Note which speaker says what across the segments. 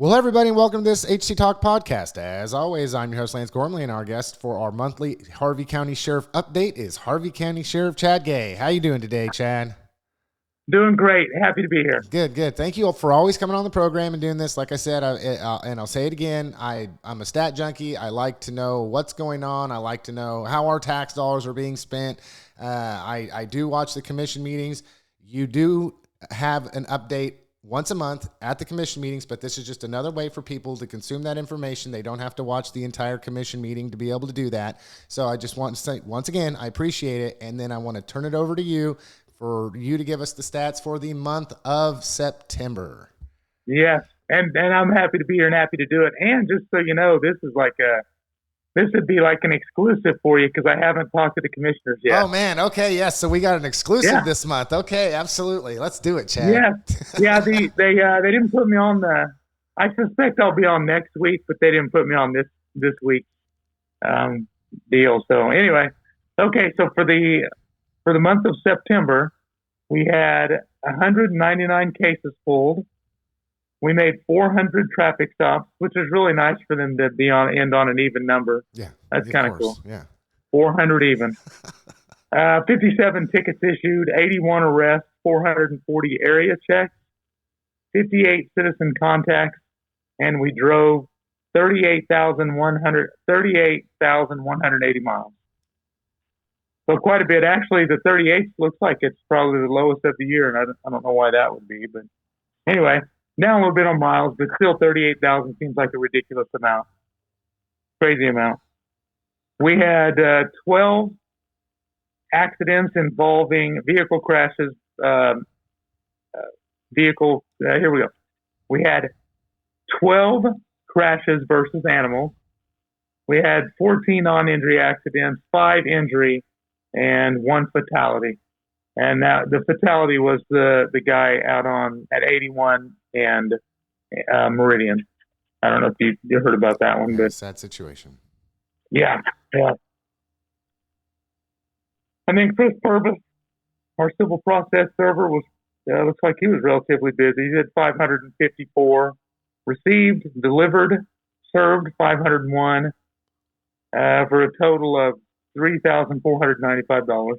Speaker 1: Well, everybody, welcome to this HCTalk podcast. As always, I'm your host, Lance Gormley, and our guest for our monthly Harvey County Sheriff update is Harvey County Sheriff Chad Gay. How you doing today, Chad?
Speaker 2: Doing great. Happy to be here.
Speaker 1: Good. Thank you for always coming on the program and doing this. Like I said, and I'll say it again, I'm a stat junkie. I like to know what's going on. I like to know how our tax dollars are being spent. I do watch the commission meetings. You do have an update once a month at the commission meetings, but this is just another way for people to consume that information. They don't have to watch the entire commission meeting to be able to do that. So I just want to say, once again, I appreciate it. And then I want to turn it over to you for you to give us the stats for the month of September.
Speaker 2: Yes. And I'm happy to be here and happy to do it. And just so you know, this would be like an exclusive for you because I haven't talked to the commissioners yet.
Speaker 1: Oh, man. Okay. Yes. So we got an exclusive this month. Okay. Absolutely. Let's do it, Chad.
Speaker 2: Yes. Yeah. They didn't put me on I suspect I'll be on next week, but they didn't put me on this week's deal. So anyway, okay. So for the month of September, we had 199 cases pulled. We made 400 traffic stops, which is really nice for them to end on an even number.
Speaker 1: Yeah,
Speaker 2: that's kind of cool.
Speaker 1: Yeah,
Speaker 2: 400 even. 57 tickets issued, 81 arrests, 440 area checks, 58 citizen contacts, and we drove 38,180 miles. So quite a bit. Actually, the 38th looks like it's probably the lowest of the year, and I don't know why that would be. But anyway, down a little bit on miles, but still 38,000 seems like a ridiculous amount. Crazy amount. We had 12 accidents involving vehicle crashes. Here we go. We had 12 crashes versus animals. We had 14 non-injury accidents, 5 injury, and 1 fatality. And the fatality was the guy out at 81 and Meridian. I don't know if you heard about that one, but
Speaker 1: sad situation.
Speaker 2: Yeah. And then Chris Purvis, our civil process server, looks like he was relatively busy. He did 554, received, delivered, served 501, for a total of $3,495.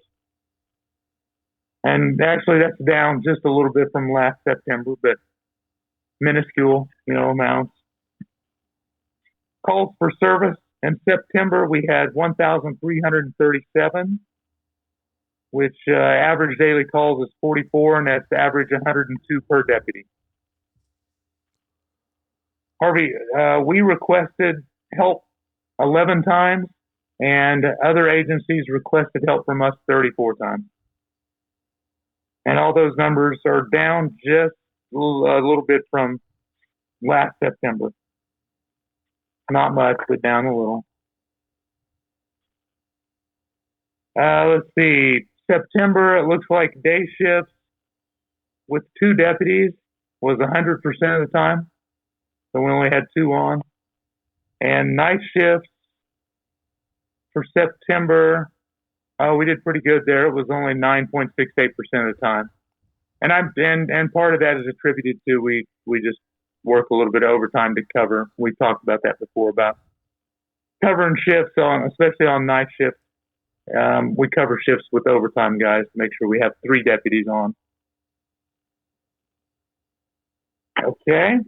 Speaker 2: And actually, that's down just a little bit from last September, but minuscule, amounts. Calls for service in September, we had 1,337, which average daily calls is 44, and that's average 102 per deputy. Harvey, we requested help 11 times, and other agencies requested help from us 34 times. And all those numbers are down just a little bit from last September. Not much, but down a little. Let's see. September, it looks like day shifts with 2 deputies was 100% of the time. So we only had 2 on. And night shifts for September, we did pretty good there. It was only 9.68% of the time. And part of that is attributed to we just work a little bit of overtime to cover. We talked about that before, about covering shifts especially on night shifts. We cover shifts with overtime guys to make sure we have 3 deputies on. Okay.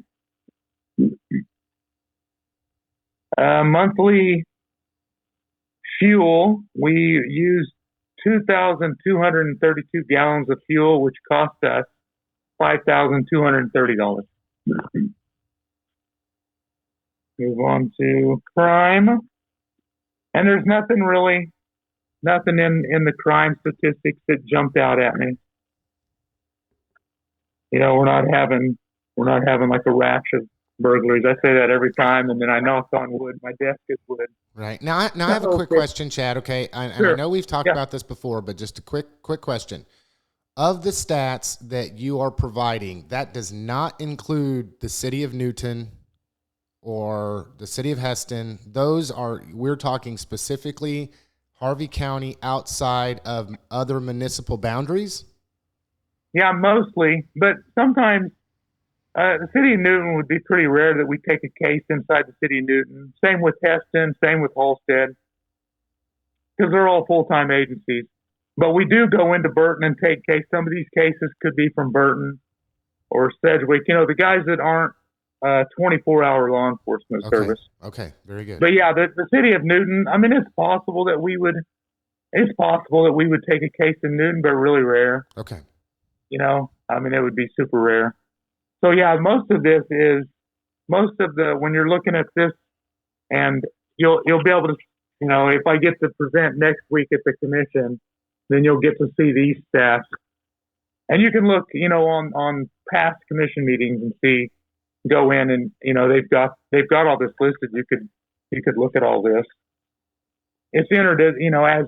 Speaker 2: Monthly fuel, we used 2,232 gallons of fuel, which cost us $5,230. Move on to crime. And there's nothing in the crime statistics that jumped out at me. We're not having like a rash of burglaries. I say that every time, and then I knock on wood. My desk is wood.
Speaker 1: Right. Now I have a quick question, Chad, okay? And I know we've talked about this before, but just a quick question. Of the stats that you are providing, that does not include the city of Newton or the city of Heston. We're talking specifically Harvey County outside of other municipal boundaries?
Speaker 2: Yeah, mostly. But sometimes The city of Newton would be pretty rare that we take a case inside the city of Newton. Same with Heston, same with Halstead, because they're all full-time agencies. But we do go into Burton and take case. Some of these cases could be from Burton or Sedgwick. The guys that aren't 24-hour law enforcement service.
Speaker 1: Okay, very good.
Speaker 2: But yeah, the city of Newton. I mean, it's possible that we would take a case in Newton, but really rare.
Speaker 1: Okay.
Speaker 2: I mean, it would be super rare. So yeah, most of when you're looking at this, and you'll be able to, if I get to present next week at the commission, then you'll get to see these stats, and you can look, on past commission meetings and go in and they've got all this listed. You could look at all this. It's entered as as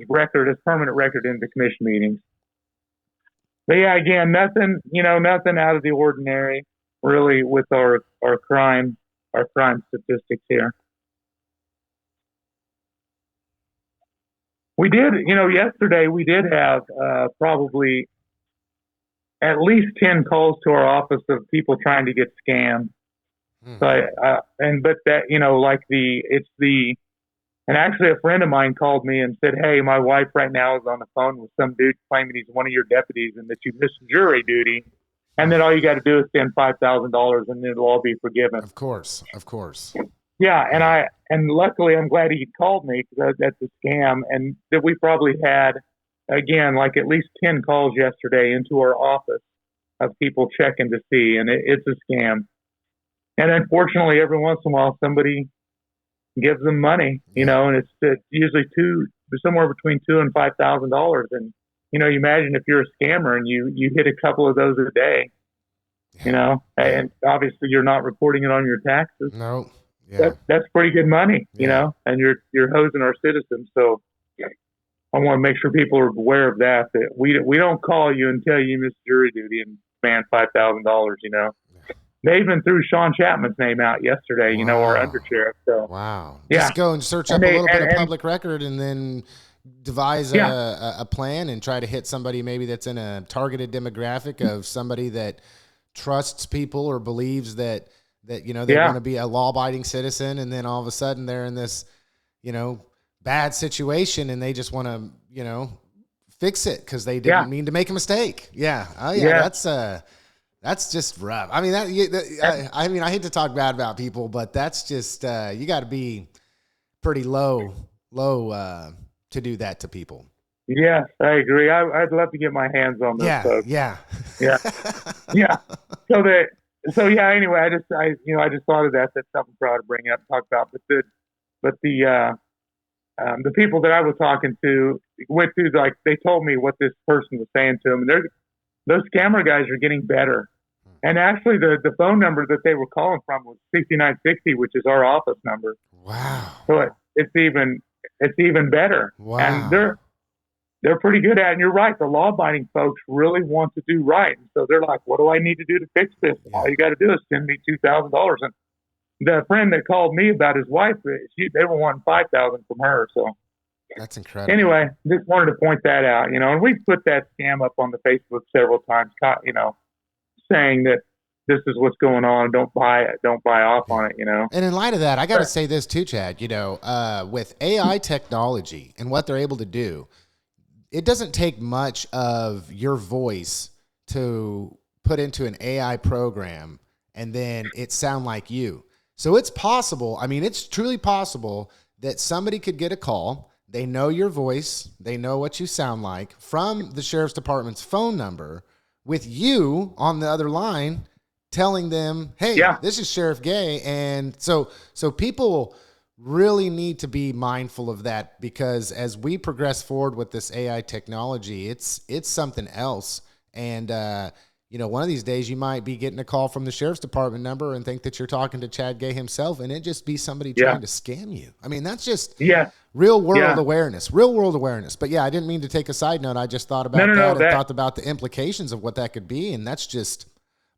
Speaker 2: permanent record in the commission meetings. But yeah, again, nothing out of the ordinary, really, with our crime statistics here. We did, yesterday we did have probably at least 10 calls to our office of people trying to get scammed. So and actually a friend of mine called me and said, "Hey, my wife right now is on the phone with some dude claiming he's one of your deputies and that you missed jury duty. And then all you got to do is send $5,000 and it'll all be forgiven."
Speaker 1: Of course.
Speaker 2: Yeah. And luckily I'm glad he called me, because that's a scam. And that we probably had, again, like at least 10 calls yesterday into our office of people checking to see, and it's a scam. And unfortunately, every once in a while, somebody gives them money, and it's usually somewhere between $2,000 and $5,000. And, you imagine if you're a scammer and you hit a couple of those a day, and obviously you're not reporting it on your taxes.
Speaker 1: No. Yeah.
Speaker 2: That's pretty good money, and you're hosing our citizens. So I want to make sure people are aware of that we don't call you and tell you miss jury duty and demand $5,000, They even threw Sean Chapman's name out yesterday, our undersheriff. So
Speaker 1: wow.
Speaker 2: Yeah.
Speaker 1: Just go and search up a little bit of public record and then devise a plan and try to hit somebody maybe that's in a targeted demographic of somebody that trusts people or believes that they want to be a law-abiding citizen, and then all of a sudden they're in this, bad situation and they just want to, fix it because they didn't mean to make a mistake. Yeah. Oh yeah. That's just rough. I mean, I hate to talk bad about people, but that's just, you got to be pretty low to do that to people.
Speaker 2: Yes, I agree. I'd love to get my hands on those folks.
Speaker 1: Yeah.
Speaker 2: Anyway, I just thought of that. That's something for us to bring up and talk about. But the people that I was talking to went through, like, they told me what this person was saying to them. And those scammer guys are getting better. And actually, the phone number that they were calling from was 6960, which is our office number.
Speaker 1: Wow.
Speaker 2: So it's even better.
Speaker 1: Wow.
Speaker 2: And they're pretty good at it. And you're right, the law-abiding folks really want to do right. And so they're like, what do I need to do to fix this? And all you got to do is send me $2,000. And the friend that called me about his wife, they were wanting $5,000 from her. So
Speaker 1: that's incredible.
Speaker 2: Anyway, just wanted to point that out, and we've put that scam up on the Facebook several times, saying that this is what's going on. Don't buy off on it,
Speaker 1: And in light of that, I got to say this too, Chad, with AI technology and what they're able to do, it doesn't take much of your voice to put into an AI program and then it sound like you. So it's possible. I mean, it's truly possible that somebody could get a call. They know your voice. They know what you sound like from the sheriff's department's phone number with you on the other line telling them, hey, this is Sheriff Gay. And so people really need to be mindful of that, because as we progress forward with this AI technology, it's something else. And, one of these days you might be getting a call from the sheriff's department number and think that you're talking to Chad Gay himself, and it just be somebody trying to scam you. I mean, that's just real world awareness. But yeah, I didn't mean to take a side note. I just thought about thought about the implications of what that could be. And that's just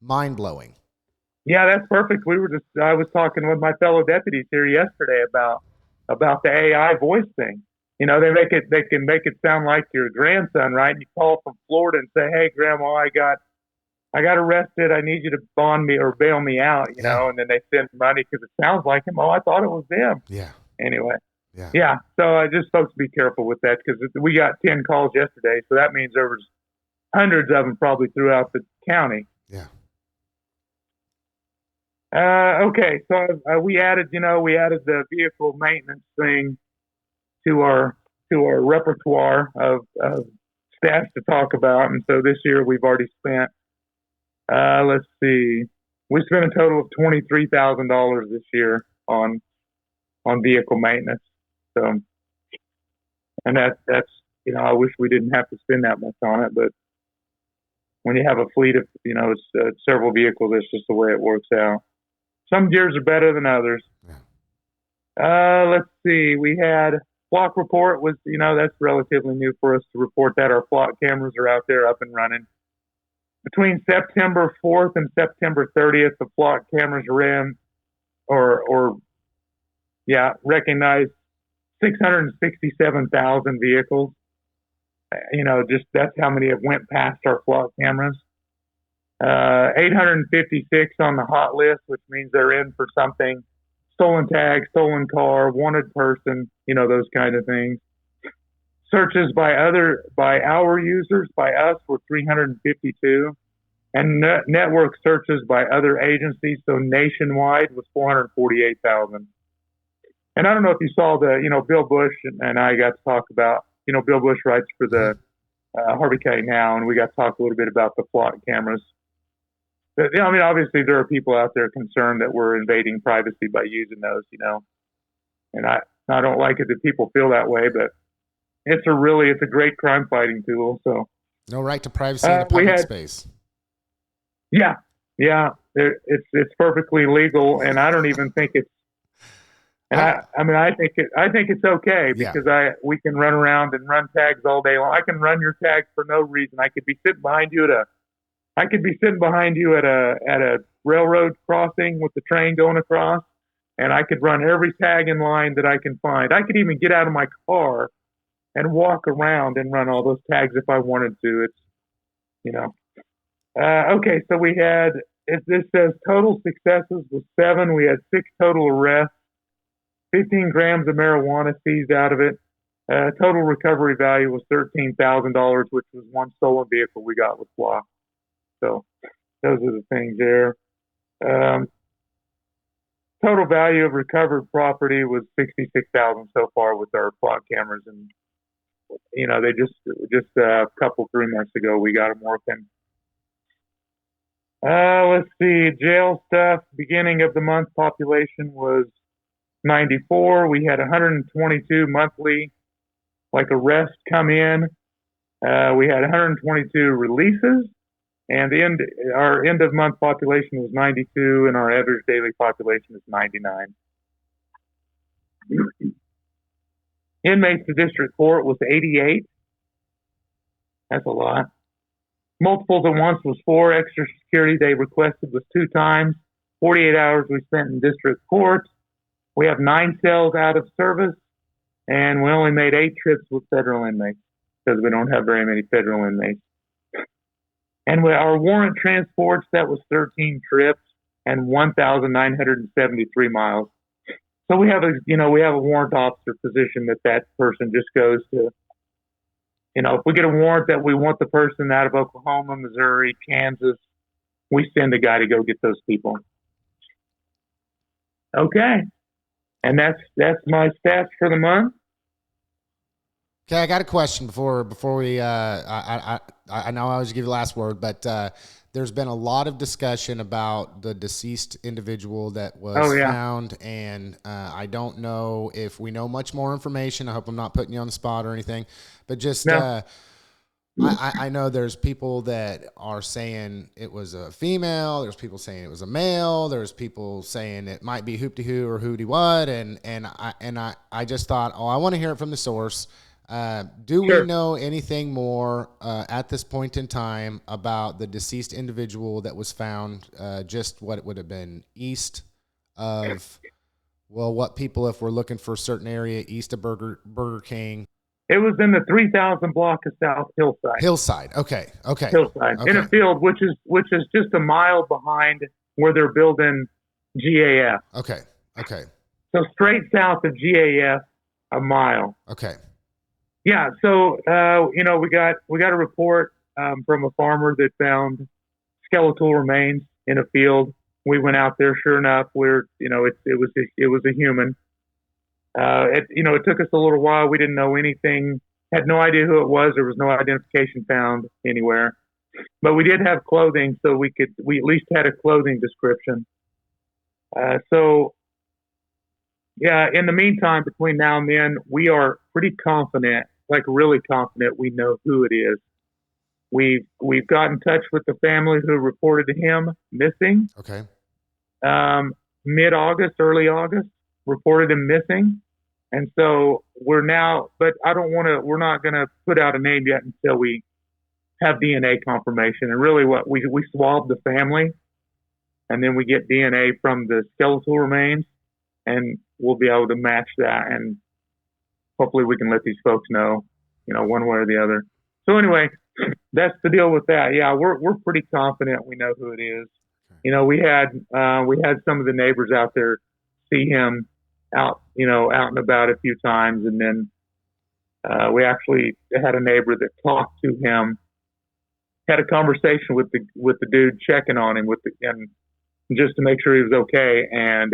Speaker 1: mind blowing.
Speaker 2: Yeah, that's perfect. I was talking with my fellow deputies here yesterday about the AI voice thing. They can make it sound like your grandson, right? And you call from Florida and say, "Hey, Grandma, I got I got arrested. I need you to bond me or bail me out, you
Speaker 1: Yeah.
Speaker 2: know, and then they send money because it sounds like him. Oh, I thought it was them.
Speaker 1: Yeah.
Speaker 2: Anyway.
Speaker 1: Yeah.
Speaker 2: Yeah. So I just folks be careful with that because we got 10 calls yesterday. So that means there was hundreds of them probably throughout the county.
Speaker 1: Yeah.
Speaker 2: Okay. So we added the vehicle maintenance thing to our repertoire of stats to talk about. And so this year we've already spent, let's see, we spent a total of $23,000 this year on vehicle maintenance. So, and that's, you know, I wish we didn't have to spend that much on it, but when you have a fleet of, you know, several vehicles, that's just the way it works out. Some years are better than others.
Speaker 1: Yeah.
Speaker 2: Let's see, we had flock report was, you know, that's relatively new for us to report that our flock cameras are out there up and running. Between September 4th and September 30th, the flock cameras ran recognized 667,000 vehicles. You know, just that's how many have went past our flock cameras. 856 on the hot list, which means they're in for something. Stolen tag, stolen car, wanted person, you know, those kind of things. Searches by our users, by us, were 352. And network searches by other agencies, so nationwide, was 448,000. And I don't know if you saw Bill Bush and I got to talk about, you know, Bill Bush writes for the Harvey County Now, and we got to talk a little bit about the flock cameras. But, you know, I mean, obviously there are people out there concerned that we're invading privacy by using those, you know. And I don't like it that people feel that way, but it's a great crime fighting tool. So
Speaker 1: no right to privacy in a public space.
Speaker 2: Yeah, it's perfectly legal, and I don't even think it's. And I think it's okay because we can run around and run tags all day long. I can run your tags for no reason. I could be sitting behind you at a railroad crossing with the train going across, and I could run every tag in line that I can find. I could even get out of my car and walk around and run all those tags if I wanted to. It's, you know. Okay, so we had, this says total successes was 7. We had 6 total arrests, 15 grams of marijuana seized out of it. Total recovery value was $13,000, which was one stolen vehicle we got with flock. So those are the things there. Total value of recovered property was $66,000 so far with our flock cameras, and you know, they just a couple 3 months ago we got them working. Let's see, jail stuff. Beginning of the month population was 94. We had 122 monthly, arrests come in. We had 122 releases, and our end of month population was 92, and our average daily population is 99. Inmates to district court was 88. That's a lot. Multiples at once was 4. Extra security they requested was 2 times. 48 hours we spent in district court. We have 9 cells out of service, and we only made 8 trips with federal inmates because we don't have very many federal inmates. And our warrant transports, that was 13 trips and 1,973 miles. So we have a warrant officer position that person just goes to. You know, if we get a warrant that we want the person out of Oklahoma, Missouri, Kansas, we send a guy to go get those people. Okay. And that's my stats for the month.
Speaker 1: Okay, I got a question before we. I know I always give you the last word, but there's been a lot of discussion about the deceased individual that was found, and I don't know if we know much more information. I hope I'm not putting you on the spot or anything, but just I know there's people that are saying it was a female. There's people saying it was a male. There's people saying it might be hoop-de-hoo or hooty-what, and I just thought, I want to hear it from the source. Do we know anything more at this point in time about the deceased individual that was found just what it would have been east of, what people, if we're looking for a certain area, east of Burger King?
Speaker 2: It was in the 3,000 block of South Hillside.
Speaker 1: Hillside. Okay.
Speaker 2: Hillside, in a field which is just a mile behind where they're building GAF.
Speaker 1: Okay.
Speaker 2: So straight south of GAF, a mile.
Speaker 1: Okay.
Speaker 2: Yeah. So we got a report from a farmer that found skeletal remains in a field. We went out there. Sure enough, it was a human. It took us a little while. We didn't know anything. Had no idea who it was. There was no identification found anywhere. But we did have clothing, so we at least had a clothing description. In the meantime, between now and then, we are pretty confident, like really confident, we know who it is. We've got in touch with the family who reported him missing.
Speaker 1: Okay.
Speaker 2: Mid-August, early August, reported him missing. And so we're not going to put out a name yet until we have DNA confirmation. And really what we swab the family, and then we get DNA from the skeletal remains, and we'll be able to match that. And hopefully we can let these folks know, one way or the other. So anyway, that's the deal with that. Yeah, we're pretty confident we know who it is. We had some of the neighbors out there see him out and about a few times, and then we actually had a neighbor that talked to him, had a conversation with the dude checking on him and just to make sure he was okay, and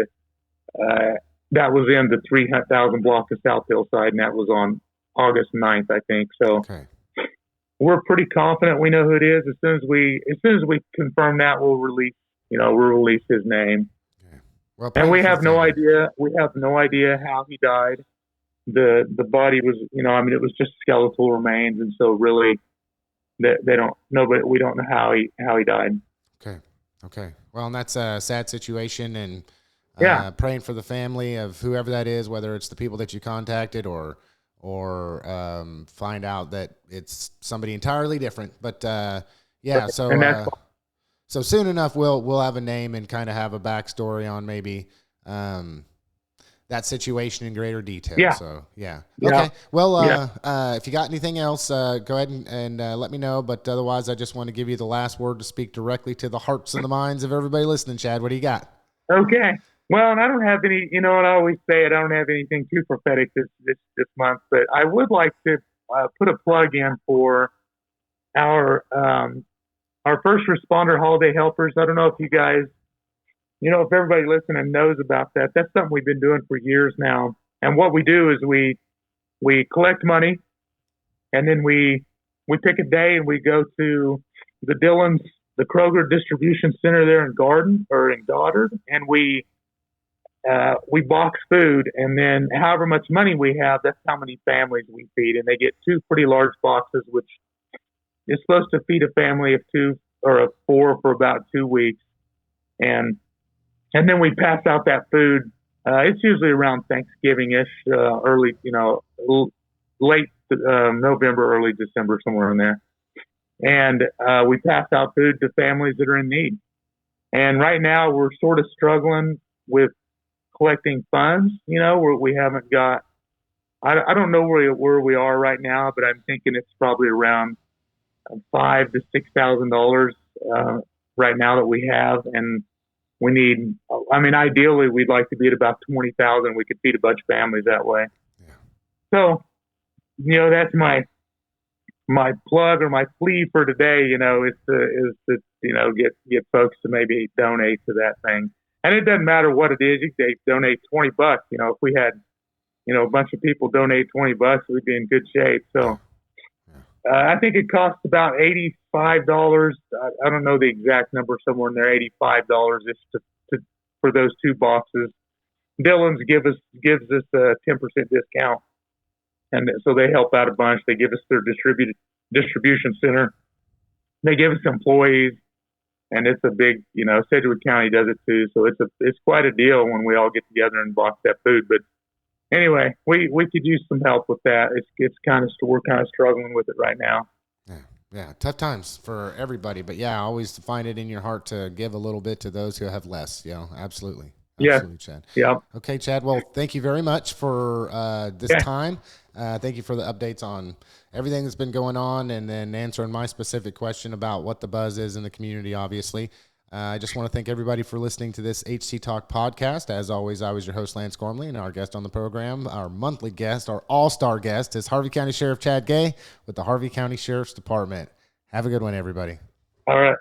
Speaker 2: that was in the 3,000 block of South Hillside, and that was on August 9th, I think. So we're pretty confident we know who it is. As soon as we confirm that, we'll release his name. Well, and we have no idea. We have no idea how he died. The body was, it was just skeletal remains, and so really, they don't know. But we don't know how he died.
Speaker 1: Okay. Well, and that's a sad situation, and praying for the family of whoever that is, whether it's the people that you contacted or find out that it's somebody entirely different. But So soon enough, we'll have a name and kind of have a backstory on maybe that situation in greater detail. Yeah. So Okay. Well, if you got anything else, go ahead and let me know. But otherwise, I just want to give you the last word to speak directly to the hearts and the minds of everybody listening. Chad, what do you got?
Speaker 2: Okay. Well, and I don't have any. And I always say it. I don't have anything too prophetic this month, but I would like to put a plug in for our first responder holiday helpers. I don't know if you guys, if everybody listening knows about that. That's something we've been doing for years now. And what we do is we collect money, and then we pick a day and we go to the Kroger distribution center there in Goddard, and we box food, and then however much money we have, that's how many families we feed. And they get 2 pretty large boxes, which is supposed to feed a family of 2 or of 4 for about 2 weeks. And then we pass out that food. It's usually around Thanksgiving-ish, early, late November, early December, somewhere in there. And we pass out food to families that are in need. And right now we're sort of struggling with collecting funds, where we haven't got, I don't know where we are right now, but I'm thinking it's probably around $5,000 to $6,000 right now that we have, and we need. Ideally, we'd like to be at about 20,000. We could feed a bunch of families that way. Yeah. So, that's my plug or my plea for today. Is to get folks to maybe donate to that thing, and it doesn't matter what it is. You can donate $20. If we had, a bunch of people donate $20, we'd be in good shape. So. I think it costs about $85. I don't know the exact number, somewhere in there, $85 for those 2 boxes. Dillon's gives us a 10% discount, and so they help out a bunch. They give us their distribution center. They give us employees, and it's a big, Sedgwick County does it too. So it's quite a deal when we all get together and box that food. But anyway, we could use some help with that. We're kind of struggling with it right now.
Speaker 1: Yeah, tough times for everybody, but always find it in your heart to give a little bit to those who have less. Absolutely. Absolutely, Chad.
Speaker 2: Yeah.
Speaker 1: Okay, Chad. Well, thank you very much for this time. Thank you for the updates on everything that's been going on, and then answering my specific question about what the buzz is in the community, obviously. I just want to thank everybody for listening to this HCTalk podcast. As always, I was your host, Lance Gormley, and our guest on the program, our monthly guest, our all-star guest, is Harvey County Sheriff Chad Gay with the Harvey County Sheriff's Department. Have a good one, everybody.
Speaker 2: All right.